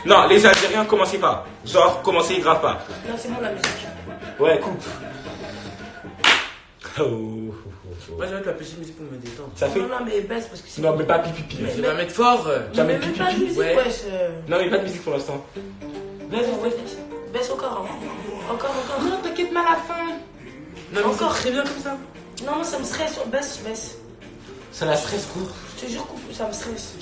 Non, les Algériens, commencez pas. Genre, commencez grave pas. Non, c'est bon la musique. Ouais, coupe. Oh. Moi, j'ai mettre la petite musique pour me détendre. Ça fait. Non, mais baisse parce que c'est. Non, mais pas pipi. Je vais la mettre fort. Tu vas Mais mettre même pipi. pas de musique, ouais. wesh. Non, mais pas de musique pour l'instant. Baisse encore. Hein. Encore. Non, t'inquiète mal à la fin. Non, mais Encore. c'est très bien comme ça. Non, moi ça me stresse. Baisse. Ça la stresse, coupe. Je te jure, coupe, ça me stresse.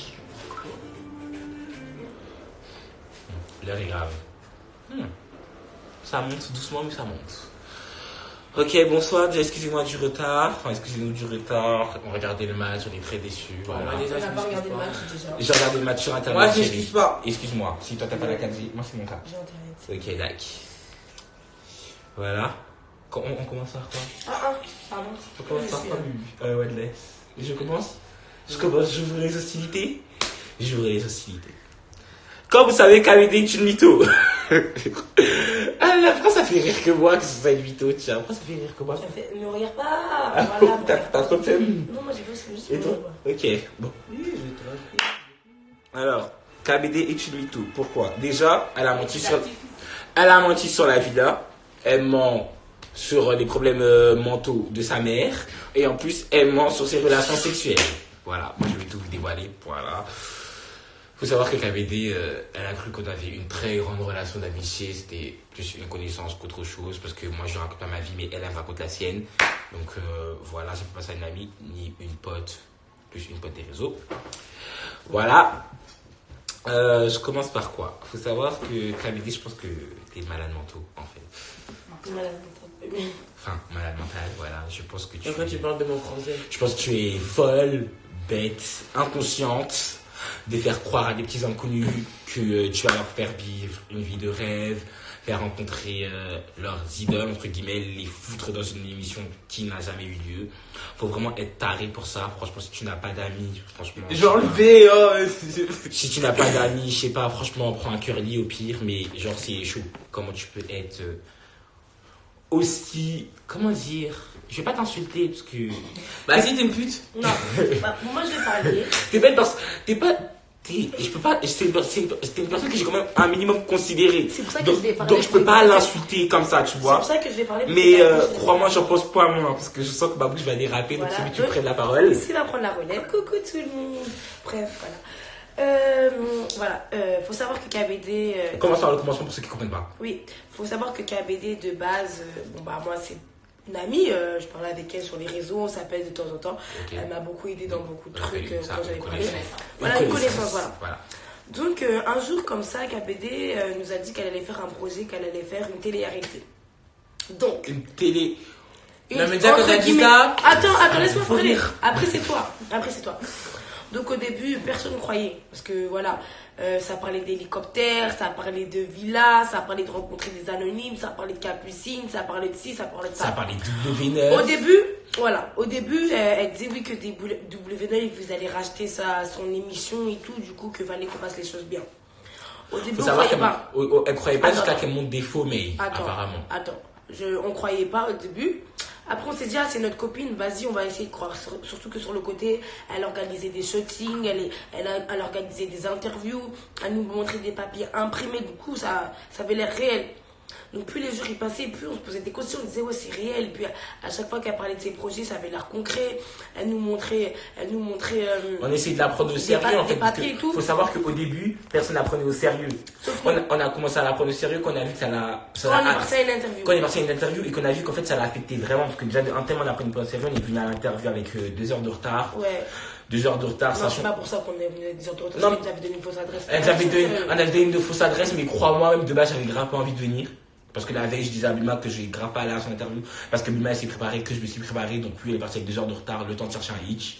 L'heure est grave. Ça monte doucement, mais ça monte. Ok, bonsoir, déjà excusez-moi du retard. Enfin, excusez-nous du retard. On regardait le match, on est très déçus. Voilà. Ouais, déjà, On je n'a pas regardé le m'excuse match déjà. J'ai regardé le match sur internet. Moi, je chérie. m'excuse pas. Excuse-moi, si toi t'as pas la 4G, moi c'est mon cas. J'ai internet. Ok, like. Voilà. On commence par quoi? Pardon. On commence par quoi? Ouais, laisse. Je commence. J'ouvre les hostilités. Comme vous savez, KBD est une mytho. Ah, après ça fait rire que moi que ce soit une mytho, tiens. Après ça fait rire que moi. Ne regarde pas. Ah, Voilà, t'as trop de thème. Non, moi j'ai pas ce que je dis. Et toi? Ok, bon. Oui, je te Alors, KBD est une mytho. Pourquoi? Déjà, elle a menti sur la villa. Elle ment sur les problèmes mentaux de sa mère. Et en plus, elle ment sur ses relations sexuelles. Voilà, moi je vais tout vous dévoiler. Voilà. Faut savoir que KBD, elle a cru qu'on avait une très grande relation d'amitié. C'était plus une connaissance qu'autre chose. Parce que moi je lui raconte pas ma vie, mais elle me raconte la sienne. Donc voilà, c'est pas ça une amie, ni une pote. Plus une pote des réseaux. Voilà. Je commence par quoi? Faut savoir que KBD, je pense que t'es malade mentaux en fait. Malade. Enfin, malade mentale, voilà. Je pense que Après, tu parles de mon français. Je pense que tu es folle, bête, inconsciente de faire croire à des petits inconnus que tu vas leur faire vivre une vie de rêve, faire rencontrer leurs idoles, entre guillemets, les foutre dans une émission qui n'a jamais eu lieu. Faut vraiment être taré pour ça. Franchement, si tu n'as pas d'amis, franchement. J'ai enlevé, Si tu n'as pas d'amis, je sais pas, franchement, prends un curly au pire, mais genre, c'est chaud. Comment tu peux être aussi. Comment dire? Je vais pas t'insulter parce que. Bah, si t'es une pute. Non, moi je vais parler. T'es pas une personne. Je peux pas. C'est une personne que j'ai quand même un minimum considérée. C'est pour ça que donc, je vais parler. donc je peux pas l'insulter comme ça, tu C'est vois. pour ça que je vais parler. Mais crois-moi, j'en pense pas à moi parce que je sens que ma bouche va déraper. Donc Voilà. si tu prennes la parole. Ici va prendre la relève. Coucou tout le monde. Bref, voilà. Faut savoir que KBD. Commençons par le commencement pour ceux qui comprennent pas. Oui, faut savoir que KBD de base, moi c'est une amie, je parle avec elle sur les réseaux, on s'appelle de temps en temps. Okay. Elle m'a beaucoup aidé dans beaucoup de On trucs appelle ça quand j'avais une parlé. connaissance. Voilà, une connaissance, Voilà. Donc un jour comme ça, KBD nous a dit qu'elle allait faire un projet, qu'elle allait faire une télé-réalité. Donc. Une télé. Non, mais déjà, quand t'as dit guillemets- ça. Attends, laisse-moi faut parler. rire. Après, c'est toi. Donc, au début, personne ne croyait. Parce que, voilà, ça parlait d'hélicoptères, ça parlait de villas, ça parlait de rencontrer des anonymes, ça parlait de capucines, ça parlait de ci, ça parlait de ça. Ça parlait de W9. Au début, elle disait oui que des W9, vous allez racheter son émission et tout, du coup, que fallait qu'on fasse les choses bien. Au début, Faut on savoir croyait qu'elle pas. elle croyait pas Attends. jusqu'à qu'elle monte des faux mails, apparemment. Attends, on croyait pas au début. Après, on s'est dit, c'est notre copine, vas-y, on va essayer de croire. Surtout que sur le côté, elle organisait des shootings, elle organisait des interviews, elle nous montrait des papiers imprimés, du coup, ça avait l'air réel. Donc, plus les jours y passaient, plus on se posait des questions, on disait, ouais, c'est réel. Et puis, à chaque fois qu'elle parlait de ses projets, ça avait l'air concret. Elle nous montrait. On essayait de la prendre au sérieux, en fait. Papiers et tout. Faut savoir qu'au début, personne ne la prenait au sérieux. Sauf On a commencé à la prendre au sérieux quand on a vu que ça l'a. quand on est parti à une interview. Quand on est parti à une interview et qu'on a vu qu'en fait ça l'a affecté vraiment, parce que déjà un thème on a pris une pause sérieux, on est venu à l'interview avec 2 heures de retard. Ouais. 2 heures de retard, Non, c'est sachant. pas pour ça qu'on est venu à 10 heures de retard. Non. Elle nous avait donné une fausse adresse. On avait donné une fausse adresse, mais crois-moi, même de base, j'avais grave pas envie de venir. Parce que la veille, je disais à Bulma que j'ai grave pas allé à son interview. Parce que Bulma, elle s'est préparée, que je me suis préparé. Donc, lui, elle est partie avec 2 heures de retard, le temps de chercher un hitch.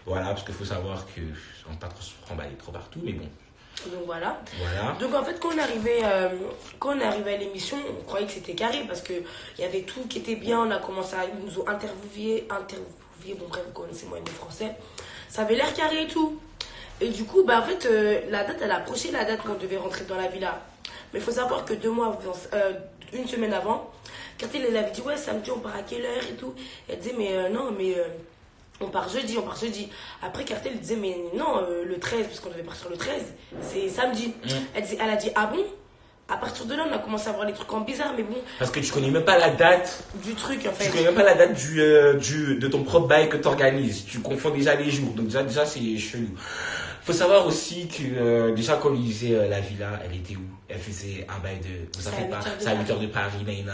Voilà, parce qu'il faut savoir que on ne pas trop se remballer trop partout, mais bon. Donc voilà. Voilà. Donc en fait, quand on est arrivé à l'émission, on croyait que c'était carré parce qu'il y avait tout qui était bien. On a commencé à ils nous ont interviewé. Bon, bref, vous connaissez moi le français. Ça avait l'air carré et tout. Et du coup, en fait, la date, elle a approché la date qu'on devait rentrer dans la villa. Mais il faut savoir que 2 mois, une semaine avant, Cartel, elle avait dit, ouais, samedi, on part à quelle heure et tout. Elle disait, mais non, mais On part jeudi. Après, Cartel disait, mais non, le 13, parce qu'on devait partir le 13, c'est samedi. Elle a dit, ah bon? À partir de là, on a commencé à voir les trucs en bizarre, mais bon. Parce que tu connais même pas la date. Du truc, en fait. Tu connais même pas la date de ton propre bail que tu organises. Tu confonds déjà les jours. Donc déjà c'est chelou. Faut savoir aussi que déjà quand on lui disait la villa, elle était où? Elle faisait un bail de... Vous savez pas, c'est à 8 heures de Paris, mais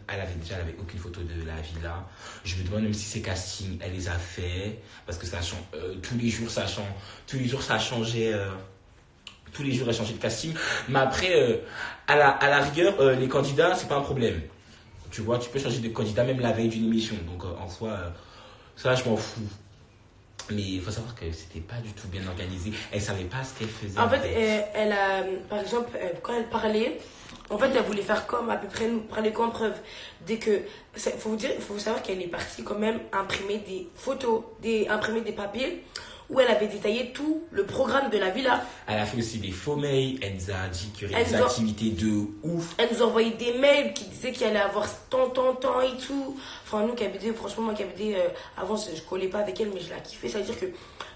elle avait aucune photo de la villa. Je me demande même si ces castings, elle les a fait. Parce que ça change, tous les jours ça change. Tous les jours ça changeait... tous les jours, elle changeait de casting. Mais après, à la rigueur, les candidats, c'est pas un problème. Tu vois, tu peux changer de candidat même la veille d'une émission. Donc, en soi, ça, je m'en fous. Mais il faut savoir que c'était pas du tout bien organisé. Elle savait pas ce qu'elle faisait. En fait, elle a, par exemple, quand elle parlait, en fait, elle voulait faire comme, à peu près, nous parler comme preuve. Dès que, faut savoir qu'elle est partie quand même imprimer des photos, imprimer des papiers, où elle avait détaillé tout le programme de la villa. Elle a fait aussi des faux mails, elle nous a dit qu'il y aurait des activités de ouf. Elle nous a envoyé des mails qui disaient qu'il allait avoir tant et tout. Enfin, nous, KBD, franchement, moi, KBD, avant, je collais pas avec elle, mais je la kiffais. Ça veut dire que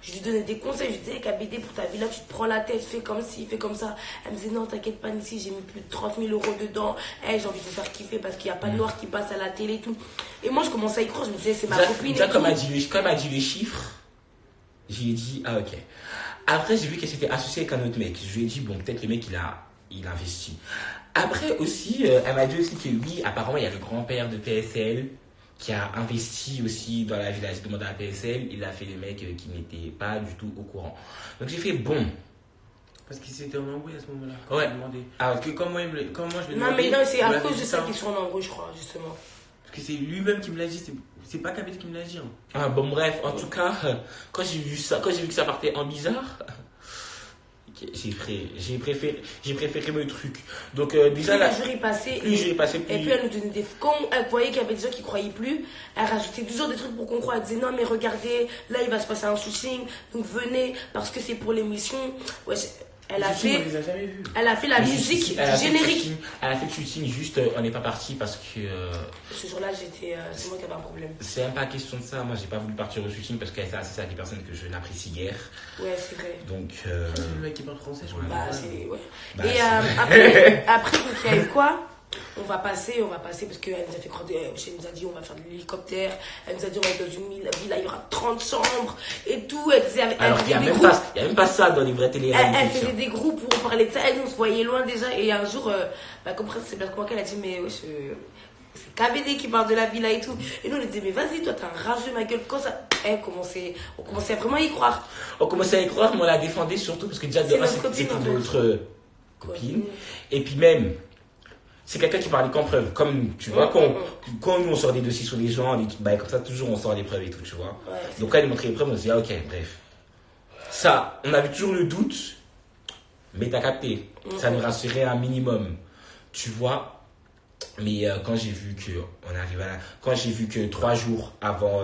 je lui donnais des conseils. Je lui disais, KBD, pour ta villa, tu te prends la tête, fais comme ci, fais comme ça. Elle me disait, non, t'inquiète pas, ici, j'ai mis plus de 30 000 euros dedans. J'ai envie de te faire kiffer parce qu'il n'y a pas de noir qui passe à la télé et tout. Et moi, je commençais à y croire. Je me disais, c'est ma copine. Déjà, comme elle a dit les chiffres, j'ai dit, ah ok. Après, j'ai vu qu'elle s'était associée avec un autre mec. Je lui ai dit, bon, peut-être le mec, il investit. Après aussi, elle m'a dit aussi que oui, apparemment, il y a le grand-père de PSL qui a investi aussi dans la villa. J'ai demandé à PSL, il a fait le mec qui n'était pas du tout au courant. Donc j'ai fait, bon. Parce qu'il s'était en embrouille à ce moment-là. Ouais. Parce que comment je l'ai demandé. Non, mais non, c'est à cause de ça qu'ils sont en embrouille, je crois, justement. Parce que c'est lui-même qui me l'a dit, c'est pas KBD qui me l'a dit. Hein. Ah bon, bref, en tout cas, quand j'ai vu que ça partait en bizarre, j'ai préféré le truc. Donc déjà le jour est passé, plus... et puis elle nous donnait des... Quand elle voyait qu'il y avait des gens qui croyaient plus, elle rajoutait toujours des trucs pour qu'on croie. Elle disait non mais regardez, là il va se passer un shooting, donc venez parce que c'est pour l'émission. Ouais, elle a fait la musique générique. Elle a fait le shooting, juste on n'est pas parti parce que... Ce jour-là, c'est moi qui avais un problème. C'est même pas question de ça. Moi, j'ai pas voulu partir au shooting parce qu'elle s'est associée à des personnes que je n'apprécie guère. Ouais, c'est vrai. Donc... C'est le mec qui parle français, je crois. Bah, c'est... Ouais. Bah, et après, donc, il y a eu quoi? On va passer parce qu'elle nous a fait croire, elle nous a dit on va faire de l'hélicoptère, elle nous a dit on va être dans une villa, il y aura 30 chambres et tout. Elle disait, alors il y a même pas ça dans les vraies télé-réalités. Elle faisait des groupes pour parler de ça, elle nous voyait loin déjà. Et un jour, comme c'est bien comment qu'elle a dit, mais ouais, c'est KBD qui parle de la villa et tout. Et nous on lui disait, mais vas-y, toi t'es un rageux, ma gueule. Quand ça, on commençait à vraiment y croire. On commençait à y croire, mais on la défendait surtout parce que déjà c'était notre copine. Et puis même, c'est quelqu'un qui parlait qu'en preuve. Comme, tu vois, quand nous on sort des dossiers sur les gens, bah, comme ça, toujours on sort des preuves et tout, tu vois. Ouais, donc quand elle montrait les preuves, on se dit, ah, ok, bref. Ça, on avait toujours le doute, mais t'as capté. Ça nous rassurait un minimum, tu vois. Mais quand j'ai vu que on arrivait là, quand j'ai vu que 3 jours avant.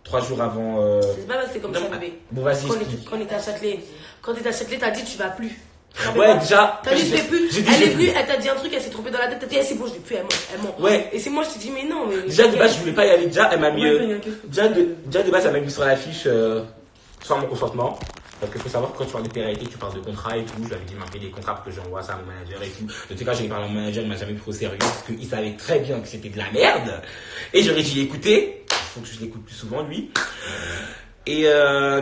C'est pas parce que c'est comme ça, bébé. Bon, vas-y. Quand on était à Châtelet, t'as dit, tu vas plus. Ouais, déjà. T'as dit, je l'ai plus. Elle est venue, elle t'a dit un truc, elle s'est trompée dans la tête. T'as dit, c'est bon, je l'ai plus, elle ment. Ouais. Et c'est moi, je t'ai dit, mais non. Mais déjà, de base, je voulais pas y aller. Déjà, elle m'a mis. Déjà, de base, elle m'a mis sur l'affiche sans mon consentement. Parce qu'il faut savoir que quand tu parles de télé-réalité, tu parles de contrat et tout. Je lui avais dit, m'a fait des contrats pour que j'envoie ça à mon manager et tout. De tout cas, j'ai parlé à mon manager, il m'a jamais pris au sérieux parce qu'il savait très bien que c'était de la merde. Et j'aurais dit, écoutez, il faut que je l'écoute plus souvent, lui. Et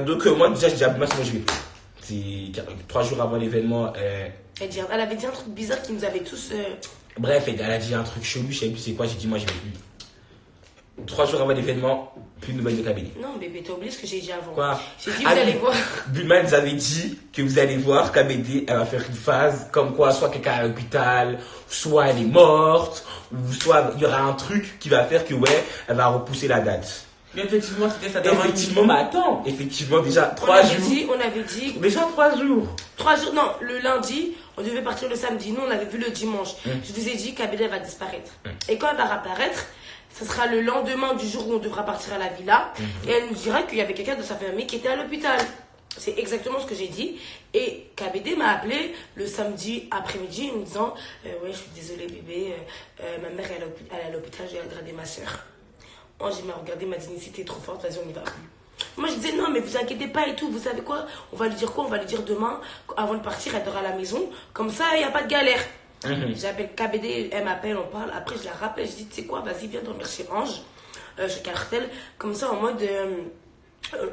donc, moi, déjà, je dis, moi, je vais plus. C'est 3 jours avant l'événement. Elle avait dit un truc bizarre qui nous avait tous. Bref, elle a dit un truc chelou, je sais plus c'est quoi. J'ai dit, moi je vais plus. 3 jours avant l'événement, plus de nouvelles de KBD. Non, bébé, t'as oublié ce que j'ai dit avant. Quoi? J'ai dit, vous allez voir. Bulma nous avait dit que vous allez voir KBD, elle va faire une phase comme quoi, soit quelqu'un est à l'hôpital, soit elle est morte, ou soit il y aura un truc qui va faire que, ouais, elle va repousser la date. Mais effectivement, c'était ça. Effectivement, mais attends, effectivement, déjà 3 jours. On avait dit. Déjà 3 jours. 3 jours, non, le lundi, on devait partir le samedi. Nous, on avait vu le dimanche. Je vous ai dit qu'Abedel va disparaître. Et quand elle va réapparaître, ce sera le lendemain du jour où on devra partir à la villa. Et elle nous dira qu'il y avait quelqu'un de sa famille qui était à l'hôpital. C'est exactement ce que j'ai dit. Et KBD m'a appelé le samedi après-midi en me disant ouais, je suis désolée, bébé, ma mère elle est à l'hôpital, j'ai regardé ma soeur. Ange, il m'a regardé, il m'a dit, Nissi, t'es trop forte, vas-y, on y va plus. Moi, je disais, non, mais vous inquiétez pas et tout. Vous savez quoi? On va lui dire quoi? On va lui dire demain, avant de partir, elle dort à la maison. Comme ça, il n'y a pas de galère. J'appelle KBD, elle m'appelle, on parle. Après, je la rappelle, je dis, tu sais quoi, vas-y, viens dormir chez Ange, chez Cartel. Comme ça, en mode,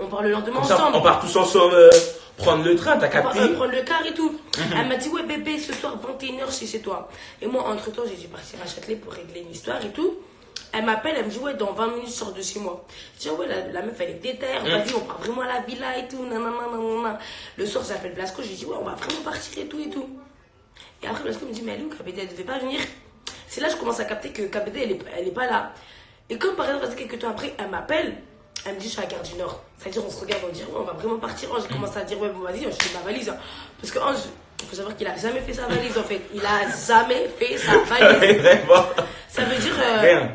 on part le lendemain Comme ça, ensemble. on part tous ensemble prendre le train, t'as capté? Prendre le car et tout. Elle m'a dit, ouais, bébé, ce soir, 21h, chez toi. Et moi, entre-temps, j'ai dû partir à Châtelet pour régler une histoire et tout. Elle m'appelle, elle me dit, ouais, dans 20 minutes, je sors de chez moi. Je dis, ouais, la meuf, elle est déterre. Vas-y, on part vraiment à la villa et tout. Nanana. Le soir, j'appelle Blasco, je lui dis, ouais, on va vraiment partir et tout et tout. Et après, Blasco me dit, mais elle est où, KBD, elle devait pas venir. C'est là que je commence à capter que KBD, elle est pas là. Et comme par exemple, quelques temps après, elle m'appelle, elle me dit, je suis à la Gare du Nord. C'est-à-dire, on se regarde, on dit, ouais, on va vraiment partir. Ange commence à dire, ouais, bon, vas-y, je fais ma valise. Parce que Ange, il faut savoir qu'il a jamais fait sa valise, en fait. Il a jamais fait sa valise. Ça veut dire. Rien.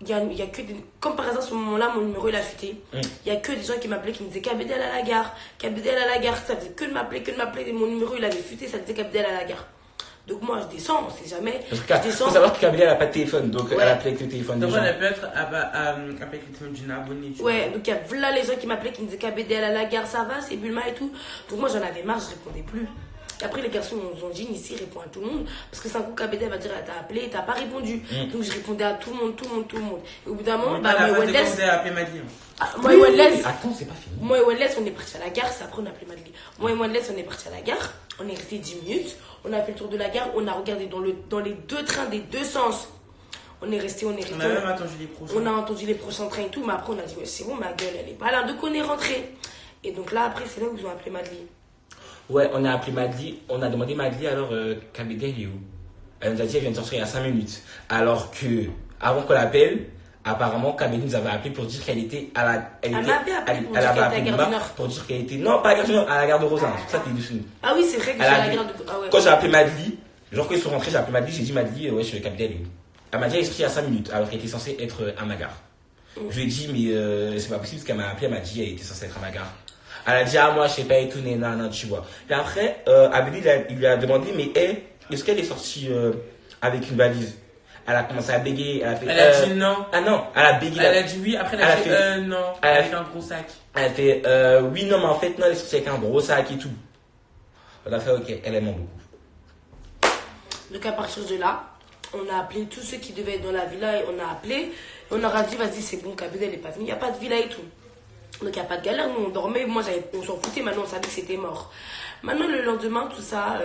Il y a que des... Comme par hasard, à ce moment-là, mon numéro il a fuité. Il y a que des gens qui m'appelaient, qui me disaient KBD elle à la gare, KBD elle à la gare. Ça faisait que de m'appeler. Et mon numéro il avait fuité, ça disait KBD elle à la gare. Donc moi je descends, on sait jamais. Parce Je qu'il descends. faut savoir que KBD elle a pas de téléphone, donc Ouais. elle appelait avec le téléphone des Donc gens. elle peut être avec le téléphone d'une abonnée. tu Ouais, vois. donc il y a là les gens qui m'appelaient, qui me disaient KBD elle à la gare, ça va, c'est Bulma et tout. Donc moi j'en avais marre, je répondais plus. Et après les garçons ont dit, ici répond à tout le monde. Parce que c'est un coup KBD va dire, elle t'a appelé, t'as pas répondu. Donc je répondais à tout le monde. Et au bout d'un moment, Mais pas la moi et phase de Wendell, quand elle a appelé Maddy. moi et Wendell, Attends, c'est pas fini. Moi et Wendell, on est partis à la gare, c'est après on a appelé Madeleine. Moi et Wendell, on est partis à la gare, on est resté 10 minutes, on a fait le tour de la gare, on a regardé dans les deux trains des deux sens. On est resté. On a même attendu les prochains. On a entendu les prochains trains et tout, mais après on a dit, ouais, c'est bon, ma gueule, elle est pas là, donc on est rentré. Et donc là, après, c'est là où ils ont appelé Madeleine. Ouais, on a appelé Madly, on a demandé Madly, alors KBD elle est où? Elle nous a dit elle vient de sortir il y a 5 minutes. Alors que, avant qu'on l'appelle, apparemment KBD nous avait appelé pour dire qu'elle était à la. Elle m'avait appelé pour dire avait qu'elle était à appelé Gare du Bulma Nord. pour dire qu'elle était. Non, pas à Gare du Nord, à la gare de Rosin. C'est pour ça que t'es déçu. Ah oui, c'est vrai que Elle c'est a à la dit- gare de. Ah ouais. Quand j'ai appelé Madly, genre quand ils sont rentrés, j'ai appelé Madly, j'ai dit Madly, ouais, je suis le KBD elle est où? Elle m'a dit elle est sortie il y a 5 minutes, alors qu'elle était censée être à ma gare. Je lui ai dit, mais c'est pas possible, parce qu'elle m'a appelé, elle m'a dit elle était censée être à ma gare. Elle a dit, ah, moi, je sais pas et tout, non, tu vois. Et après, Abedi, il lui a demandé, mais est-ce qu'elle est sortie avec une valise? Elle a commencé à bégayer, elle a fait. Elle a dit non. Ah non, elle a bégayé. Elle a dit oui, après elle a dit non. Elle a Avec fait- un gros sac. Elle a fait, oui, non, mais en fait, non, elle est sortie avec un gros sac et tout. On a fait, ok, elle aime beaucoup. Donc à partir de là, on a appelé tous ceux qui devaient être dans la villa et on a appelé. Et on leur a dit, vas-y, c'est bon, KBD, elle est pas venue, il n'y a pas de villa et tout. Donc il n'y a pas de galère, nous on dormait, on s'en foutait, maintenant on savait que c'était mort. Maintenant le lendemain, tout ça,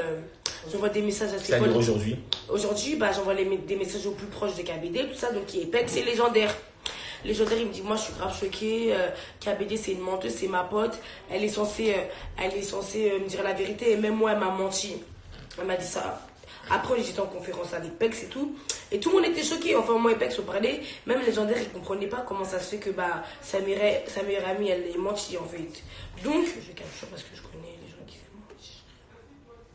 j'envoie des messages à ses C'est-à-dire potes. aujourd'hui. Aujourd'hui, j'envoie des messages au plus proche de KBD, tout ça, donc qui est Pex et Légendaire. Légendaire, il me dit, moi je suis grave choquée, KBD c'est une menteuse, c'est ma pote, elle est censée me dire la vérité, et même moi elle m'a menti. Elle m'a dit ça. Après, j'étais en conférence avec Pex et tout. Et tout le monde était choqué. Enfin, moi et Pex, on parlait. Même Légendaire, ils ne comprenaient pas comment ça se fait que sa meilleure amie, elle est mentie, en fait. Donc, je capture parce que je connais les gens qui se mentent.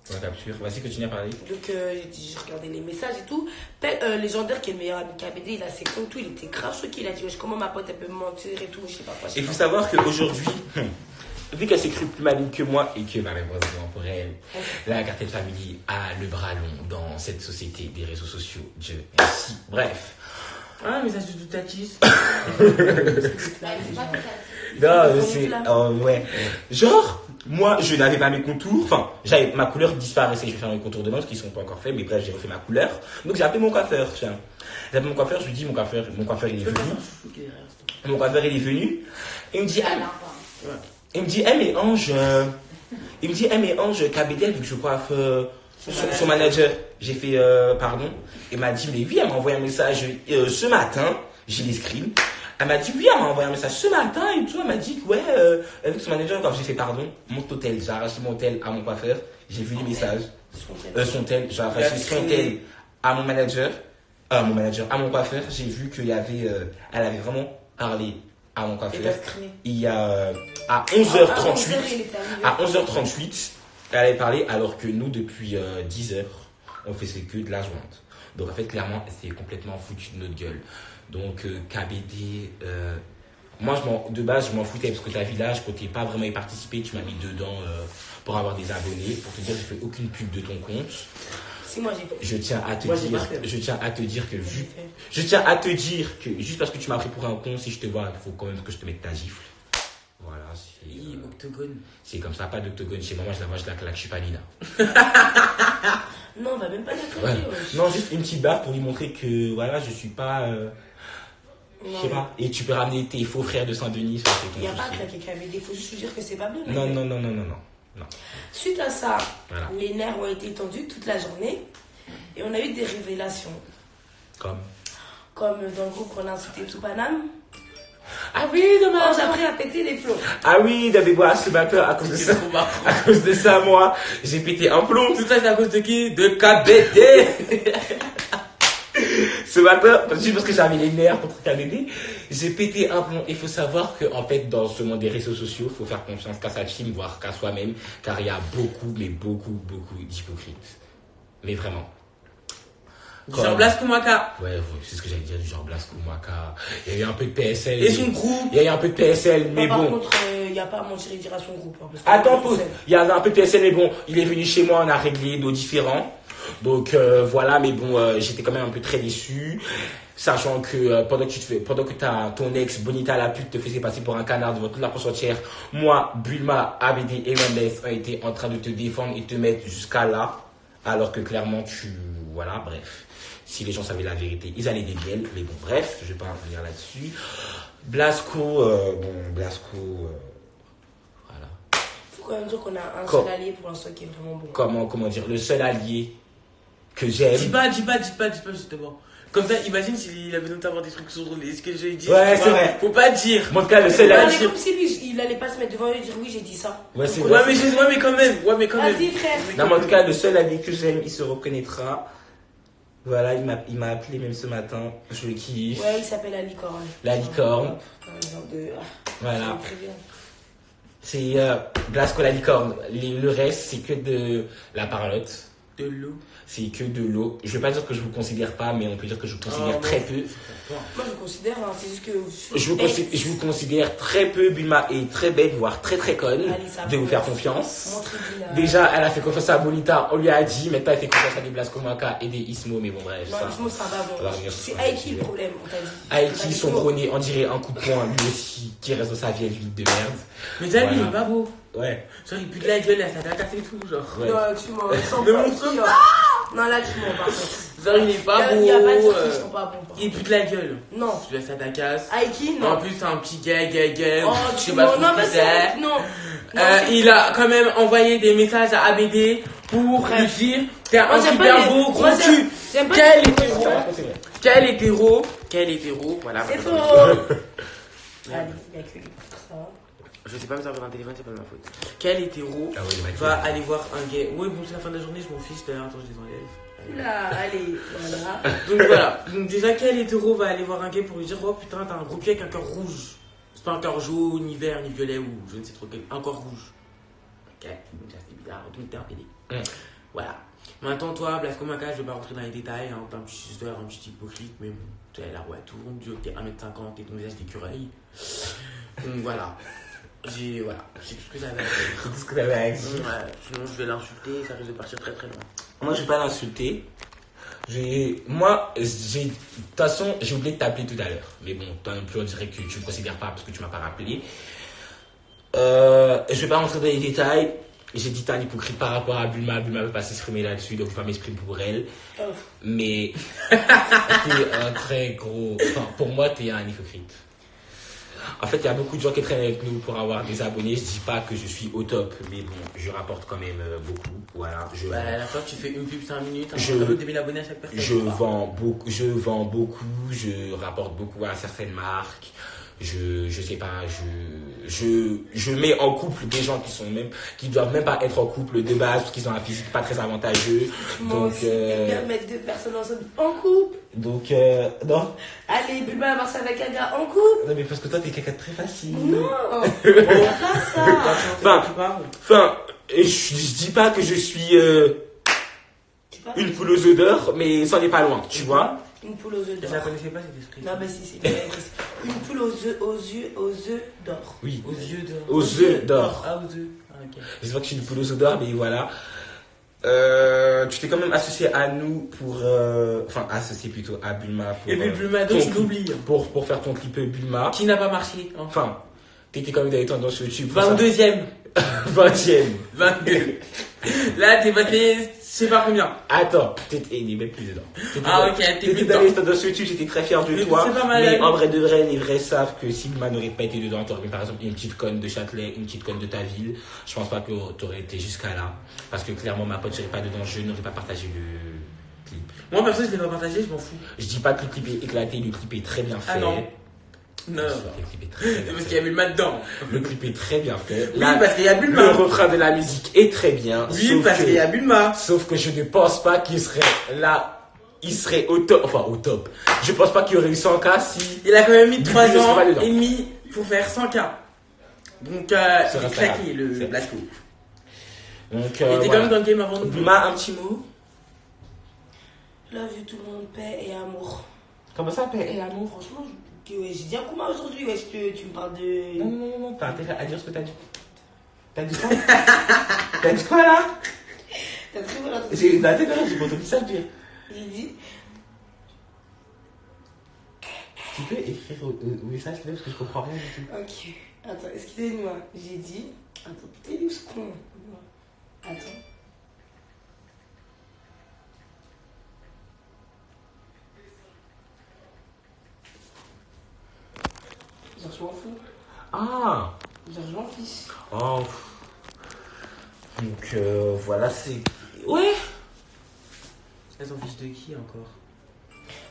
On capture. Vas-y, continue à parler. Donc, j'ai regardé les messages et tout. Légendaire, qui est le meilleur ami KBD, il a ses comptes, tout. Il était grave choqué. Il a dit, wesh, comment ma pote, elle peut me mentir et tout. Je sais pas quoi. Il faut savoir qu'aujourd'hui, vu qu'elle s'écrit plus maligne que moi et que malheureusement pour elle, la Cartel Family a le bras long dans cette société des réseaux sociaux. Dieu merci. Bref. Ah, mais ça se doute à qui? Non, c'est. Ouais. Genre, moi, je n'avais pas mes contours. Enfin, ma couleur disparaissait. Je vais faire mes contours demain parce qu'ils ne sont pas encore faits. Mais bref, j'ai refait ma couleur. Donc, j'ai appelé mon coiffeur. Tiens. J'ai appelé mon coiffeur. Je lui dis, mon coiffeur, il est venu. Mon coiffeur, il est venu. Il me dit, il me dit, mais Ange, KBD, vu que je coiffe son manager. J'ai fait, pardon. Il m'a dit, mais oui, elle m'a envoyé un message ce matin. J'ai les screens. Elle m'a dit, oui, elle m'a envoyé un message ce matin et tout. Elle m'a dit que, ouais, avec son manager, quand j'ai fait, pardon, mon tel, j'ai arraché mon tel à mon coiffeur. J'ai vu les messages. Son tel, j'ai arraché son tel à mon manager, à mon coiffeur. J'ai vu qu'il y avait, elle avait vraiment parlé à mon coiffeur. Il y a, à 11h38, elle avait parlé alors que nous, depuis 10h, on faisait que de la jointe. Donc en fait, clairement, elle s'est complètement foutue de notre gueule. Donc KBD, moi de base, je m'en foutais parce que ta village, quand t'es pas vraiment y participer, tu m'as mis dedans pour avoir des abonnés. Pour te dire, j'ai fait aucune pub de ton compte. Si, moi j'ai fait. Je tiens à te Moi, j'ai dire, pas fait. je tiens à te dire que J'ai fait. je tiens à te dire que juste parce que tu m'as pris pour un con, si je te vois, il faut quand même que je te mette ta gifle. Voilà, Octogone. c'est comme ça, pas d'octogone chez moi, je la vois, je la claque, je suis pas Nina. Non, on va même pas la Ouais. claquer. wesh. Non, juste une petite barre pour lui montrer que voilà, je suis pas. Je sais Non, pas. Et tu peux ramener tes faux frères de Saint-Denis, ça fait il n'y a ton pas à souci. claquer KBD, il faut juste lui dire que c'est pas bien. Non, non, non, non, non, non. Suite à ça, Voilà. les nerfs ont été tendus toute la journée et on a eu des révélations. Comme. Comme dans le groupe qu'on a insulté tout Paname. Ah oui, dommage. J'ai appris à péter les plombs. Ah oui, d'abord ce matin, à cause de ça. C'est trop marrant. À cause de ça, moi, j'ai pété un plomb. Tout ça, c'est à cause de qui? De KBD. Ce matin, juste parce que j'avais les nerfs contre KBD, j'ai pété un plomb. Il faut savoir que, en fait, dans ce monde des réseaux sociaux, il faut faire confiance qu'à sa team, voire qu'à soi-même, car il y a beaucoup, mais beaucoup, beaucoup d'hypocrites. Mais vraiment. Genre Blas Koumaka. Ouais, c'est ce que j'allais dire, du genre Blasco Maka. Il y a eu un peu de PSL. Et son groupe. Il y a eu un peu de PSL, mais Par bon. contre, il n'y a pas à mentir et dire à son groupe. Hein, parce que Attends, c'est pause. seul. Il y a un peu de PSL, mais bon, il est venu chez moi, on a réglé nos différends. Donc voilà, mais bon, j'étais quand même un peu très déçu. Sachant que pendant que ton ex Bonita la pute te faisait passer pour un canard devant toute la France entière, moi, Bulma, ABD et Mendes ont été en train de te défendre et te mettre jusqu'à là. Alors que clairement, voilà, bref. Si les gens savaient la vérité, ils allaient des bielles. Mais bon, bref, je vais pas revenir là-dessus. Blasco, voilà. Faut quand même dire qu'on a un Comme- seul allié pour l'instant qui est vraiment bon. Comment dire, le seul allié que j'aime. Dis pas justement. Comme ça, imagine s'il avait besoin d'avoir des trucs sur ce que j'ai dit. Ouais, tu c'est vois. vrai. Faut pas dire. En tout cas, le seul Il allié. comme si lui, il allait pas se mettre devant lui et dire oui, j'ai dit ça. Ouais, c'est Donc, vrai. Ouais, mais quand même. Vas-y, frère. Non, mais en tout cas, le seul allié que j'aime, il se reconnaîtra. Voilà, il m'a appelé même ce matin. Je le kiffe. Ouais, il s'appelle la licorne. La licorne. Un genre de. Voilà. C'est très bien. C'est Blasco la licorne. Le reste, c'est que de la parlotte. De l'eau. C'est que de l'eau. Je veux pas dire que je vous considère pas, mais on peut dire que je vous considère très peu. Moi, je considère, hein, c'est juste que. Je vous considère très peu. Bulma est très bête, voire très très conne. Allez, ça De vous va. faire confiance. Montrez-lui la- Déjà, elle a fait confiance à Bonita, on lui a dit. Maintenant, elle fait confiance à des Blasco Maka et des Ismo, mais bon, bref. Non, ça. Ismo, ça va On va bon. revenir C'est sur Aiki le le problème, on t'a dit. Aiki, son gros nez, on dirait un coup de poing, lui aussi, qui reste dans sa vieille vie de merde. Mais déjà, lui, il Voilà. est pas beau. Ouais. Genre, il pue de la gueule, là, ça t'a cassé et tout, genre. Ouais. Non, tu mens. Ils sont Mais pas montre-moi. qui, hein. Non, là, tu mens, par contre. Genre, il est pas beau. Il y a pas de dire qu'ils sont pas bons. par Il pue de la gueule. contre. Non. Tu laisses ça ta casse. Aiki, En non. plus, c'est un petit gay. Oh, Je tu sais pas mens. ce Non, qu'il mais faisait. c'est. Non. Non, c'est- Il a quand même envoyé des messages à ABD pour Bref. lui dire t'es un Moi, j'aime super pas les- beau gros moi, j'aime- cul. j'aime pas Quel les- hétéro. Quel hétéro. Voilà. C'est voilà. faux. Allez, il y a que lui pour ça. Je sais pas me servir d'un téléphone, c'est pas de ma faute. Quel hétéro Ah oui, va aller voir un gay. Oui, bon, c'est la fin de la journée, je m'en fiche d'ailleurs. Attends, je les enlève. Là, allez, voilà. Donc voilà. Donc déjà, quel hétéro va aller voir un gay pour lui dire oh putain, t'as un gros cul avec un cœur rouge. C'est pas un cœur jaune, ni vert, ni violet ou je ne sais trop quel. Un cœur rouge. Ok, donc ça c'est bizarre. Donc t'es un PD. Voilà. Maintenant, toi, Blasco Maka, je vais pas rentrer dans les détails. Hein, t'es un petit suceur, un petit hypocrite, mais bon, tu es la roue à tout. Dieu, t'es 1m50 et ton visage d'écureuil. Donc voilà. Voilà, c'est tout ce que j'avais à dire. C'est tout ce que t'avais à dire. Ouais, sinon je vais l'insulter, ça risque de partir très très loin. Moi, je vais pas l'insulter. De toute façon, j'ai oublié de t'appeler tout à l'heure. Mais bon, toi non plus, on dirait que tu me considères pas parce que tu m'as pas rappelé. Je vais pas rentrer dans les détails. J'ai dit t'es un hypocrite par rapport à Bulma. Bulma veut pas s'exprimer là-dessus, donc je vais pas m'exprimer pour elle. Oh. Mais t'es un très gros. Enfin, pour moi, t'es un hypocrite. En fait, il y a beaucoup de gens qui traînent avec nous pour avoir des abonnés. Je dis pas que je suis au top, mais bon, je rapporte quand même beaucoup. Voilà, Bah, à la fois, tu fais une pub 5 minutes, un Je- cadeau de 2000 abonnés à chaque personne. je vends beaucoup, je rapporte beaucoup à certaines marques. Je sais pas, je mets en couple des gens qui doivent même pas être en couple de base parce qu'ils ont un physique pas très avantageux. Moi Donc, aussi, j'aime bien mettre deux personnes ensemble en couple. non. Allez, Bulma va marcher avec un gars en couple. Non, mais parce que toi, t'es quelqu'un de très facile. Non, on va pas ça. Enfin, je dis pas que je suis Tu parles une poule aux œufs d'or, mais ça n'est pas loin, tu vois. Une poule aux œufs Je la d'or. connaissais pas cette expression. Non, mais si, c'est bien. Une poule aux œufs d'or. Oui. Aux yeux d'or. Aux œufs d'or. Ah, aux œufs. Ah, ok. Je sais pas que je suis une poule aux œufs d'or, mais voilà. tu t'es quand même associé à nous pour. Enfin, associé plutôt à Bulma. Pour, Et puis Bulma, donc tu l'oublies. Pour faire ton clip Bulma. Qui n'a pas marché. Enfin, t'étais quand même dans les tendances sur YouTube. 22ème. 20ème. 22. Là, t'es passé, je sais pas combien. Attends, il est même plus dedans. Ah, ok, t'es plus T'étais dedans. dans les tendances sur YouTube, j'étais très fier de Mais toi. c'est pas mal, Mais hein. en vrai de vrai, les vrais savent que si Bulma n'aurait pas été dedans, t'aurais par exemple une petite conne de Châtelet, une petite conne de ta ville. Je pense pas que t'aurais été jusqu'à là. Parce que clairement, ma pote serait pas dedans, je n'aurais pas partagé le clip. Moi, perso, je l'ai pas partagé, je m'en fous. Je dis pas que le clip est éclaté, le clip est très bien fait. Ah non. Non. Le clip est très bien Parce fait. qu'il y a Bulma dedans. Le clip est très bien fait. Oui, parce qu'il y a Le Bulma. refrain de la musique est très bien. Oui, sauf parce que- qu'il y a Bulma. Sauf que je ne pense pas qu'il serait là. Il serait au top. Enfin, au top. Je pense pas qu'il y aurait eu 100K si. Il a quand même mis Du 3 coup, je serai ans pas dedans. et demi pour faire 100K. Donc, il reste est claqué, le C'est- Blasco. Donc, Il était quand même dans le game avant nous. Bulma, un petit mot. Love you tout le monde, paix et amour. Comment ça, paix et amour? Franchement, ouais, j'ai dit un coup aujourd'hui, est-ce que tu me parles de. Non, non, non, non. T'as intérêt à dire ce que t'as dit. T'as dit quoi? T'as dit quoi là? T'as très bien entendu. J'ai intérêt, j'ai pas entendu ça dire. J'ai dit. Tu peux écrire au message là parce que je comprends rien du tout. Ok. Attends, excusez-moi. J'ai dit. Attends, t'es où ce con? Attends. Genre, je m'en fous. Ah! Genre, je m'en fiche. Oh. Donc voilà, c'est. Ouais! Elle s'en fiche de qui encore?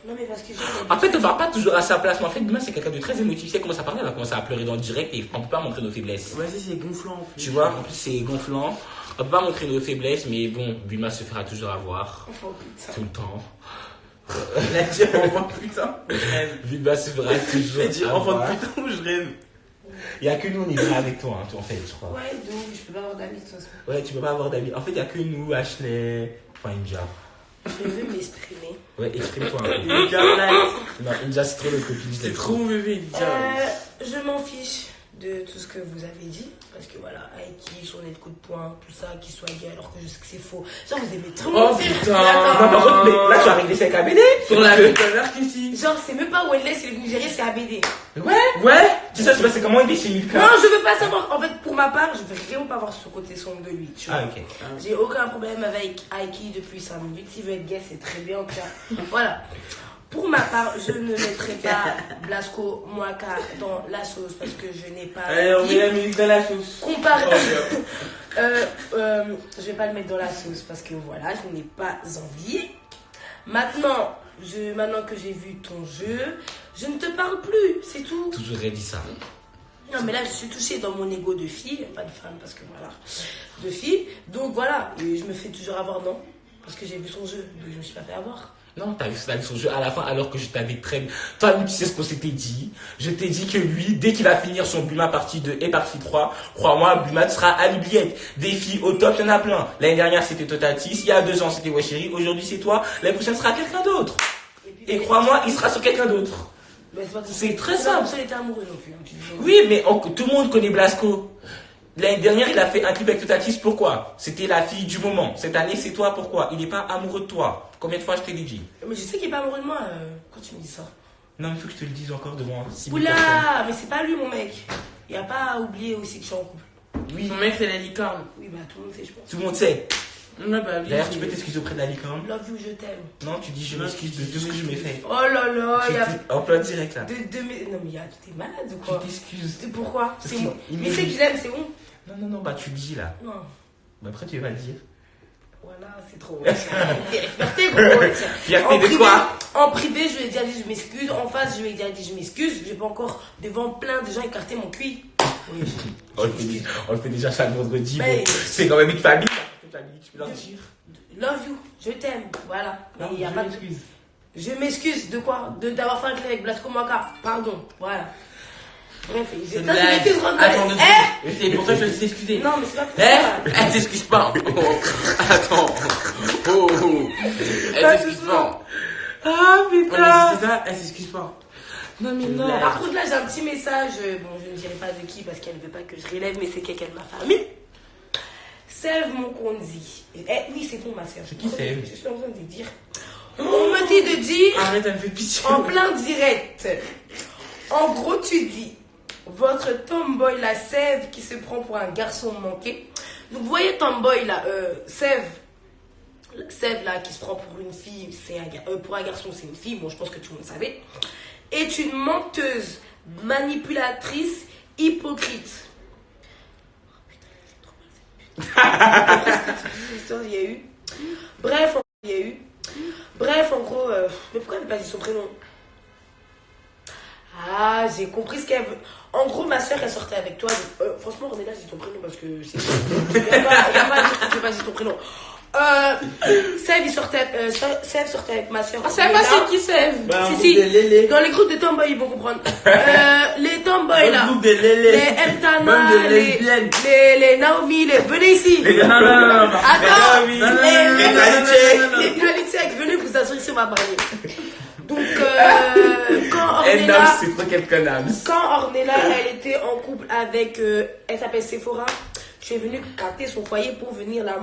Non, mais parce que j'ai. En fait, on parle pas toujours à sa place, mais en fait, Bulma, c'est quelqu'un de très émotif. Elle commence à parler, elle va commencer à pleurer dans le direct et on peut pas montrer nos faiblesses. Vas-y, c'est gonflant en plus. Tu vois, en plus, c'est gonflant. On peut pas montrer nos faiblesses, mais bon, Bulma se fera toujours avoir. Oh putain. Tout le temps. Il a dit enfant de putain, je rêve. Bulma se fera toujours Il a dit enfant avoir. de putain, je rêve. Il y a que nous, on est là avec toi, hein, en fait, je crois. Ouais, donc, je peux pas avoir d'amis de toute façon. Ouais, tu peux pas avoir d'amis. En fait, il y a que nous, Ashley, enfin, Inja. Je veux m'exprimer. Ouais, exprime-toi un peu. Il est déjà là. Non, Inja, c'est trop notre copine. je C'est l'aime trop bébé, il dit déjà. Je m'en fiche de tout ce que vous avez dit. Parce que voilà, Aiki, son nez de coup de poing, tout ça, qu'il soit gay alors que je sais que c'est faux. Genre, vous aimez trop. Oh putain. Non, par contre, mais là, tu as réglé 5 ABD. Sur la vie de l'heure qu'ici. Genre, c'est même pas Wellness, c'est le Nigérien, c'est ABD. Ouais. Ouais. Tu sais, c'est passé comment il est chez Milka? Non, je veux pas savoir. En fait, pour ma part, je veux vraiment pas voir ce côté sombre de lui. Tu vois. Ah, ok. J'ai aucun problème avec Aiki depuis 5 minutes. S'il veut être gay, c'est très bien. En tout cas, voilà. Pour ma part, je ne mettrai pas Blasco Mwaka dans la sauce parce que je n'ai pas. Allez, on met la musique dans la sauce. Comparé. Oh, Je vais pas le mettre dans la sauce parce que voilà, je n'ai pas envie. Maintenant que j'ai vu ton jeu, je ne te parle plus, c'est tout. Toujours dit ça. Non, mais là, je suis touchée dans mon ego de fille, pas de femme parce que voilà, de fille. Donc voilà, et je me fais toujours avoir, non, parce que j'ai vu son jeu, donc je me suis pas fait avoir. Non, t'as vu son jeu à la fin alors que je t'avais très... Toi, tu sais ce qu'on s'était dit. Je t'ai dit que lui, dès qu'il va finir son Bulma partie 2 et partie 3, crois-moi, Bulma sera à l'oubliette. Des filles au top, il y en a plein. L'année dernière, c'était Totatis. Il y a 2 ans, c'était Washiri. Aujourd'hui, c'est toi. L'année prochaine, sera quelqu'un d'autre. Et crois-moi, il sera sur quelqu'un d'autre. Mais pas C'est très pas simple. comme ça, il était amoureux non plus. Hein, tu dis. Oui, mais tout le monde connaît Blasco. L'année dernière, il a fait un clip avec Totatis. Pourquoi? C'était la fille du moment. Cette année, c'est toi. Pourquoi? Il n'est pas amoureux de toi. Combien de fois je t'ai dit? Mais je sais qu'il est pas amoureux de moi quand tu me dis ça. Non, il faut que je te le dise encore devant 6 000 personnes. Oula, mais c'est pas lui mon mec. Il a pas à oublier aussi que je suis en couple. Oui, Son mec, c'est la licorne. Oui, bah tout le monde sait, je pense. tout le monde sait. Ouais, bah oui. D'ailleurs, tu peux t'excuser auprès de la licorne? Love you, je t'aime. Non, tu dis je m'excuse de tout ce que je m'ai fait. Oh là là, il y a. En plein direct là. Non, mais il y a. T'es malade ou quoi? Tu t'excuses. C'est pourquoi? Parce C'est qu'il- moi. il Mais me c'est dit- que je l'aime, c'est bon. Non, non, non, bah tu le dis là. Non. Bah après tu vas le dire. Voilà, c'est trop. Fierté, gros. Fierté En de privé- quoi? En privé, je lui ai déjà dit je m'excuse. En face, je lui ai déjà dit je m'excuse. Je vais pas encore devant plein de gens écarter mon cuit. Oui. On le fait déjà chaque vendredi. Mais- Bon, c'est quand même une famille. Tu peux leur dire. Love you, je t'aime. Voilà. Mais il y a je pas de. m'excuse. Je m'excuse de quoi? D'avoir fait un clip avec Blasco Mwaka. Pardon. Voilà. Bref, C'est j'ai une pas de blague. m'excuse, Attends, deux Eh secondes. C'est pour ça que je vais s'excuser. Non, mais c'est pas pour Eh, ça. elle s'excuse pas. Oh, attends. Oh, oh. Elle s'excuse pas. Ah Ouais, mais putain. si c'est ça, elle s'excuse pas. Non mais non. non. Par contre, là, j'ai un petit message. Bon, je ne dirai pas de qui parce qu'elle ne veut pas que je relève, mais c'est quelqu'un de ma famille. Sève Mokondi. Oui, c'est bon, ma soeur. C'est qui, Sève? Je suis en train de dire. On me dit de dire. Arrête, elle me fait pitié. En plein direct. En gros, tu dis. Votre tomboy, la Sève, qui se prend pour un garçon manqué. Donc, vous voyez, tomboy, là, Sève. Sève, là, qui se prend pour une fille, pour un garçon, c'est une fille. Bon, je pense que tout le monde savait. Est une menteuse, manipulatrice, hypocrite. Il y a eu. Bref, il y a eu. Bref, en gros, mais pourquoi elle n'a pas dit son prénom? Ah, j'ai compris ce qu'elle veut. En gros, ma soeur, elle sortait avec toi. Franchement, Ornella, dis ton prénom parce que c'est. Il n'y a pas à dire que tu n'as pas dit ton prénom. Sève sortait avec ma soeur. Ah, c'est pas c'est qui Sève? Si. Dans les groupes de tomboys, ils vont comprendre. Les tomboys là. Les Mtana, les Naomi, venez ici. Attends, les Kalitchek, venez vous assurer sur ma parler. Donc, quand Ornella, elle était en couple avec, elle s'appelle Sephora, je suis venue capter son foyer pour venir la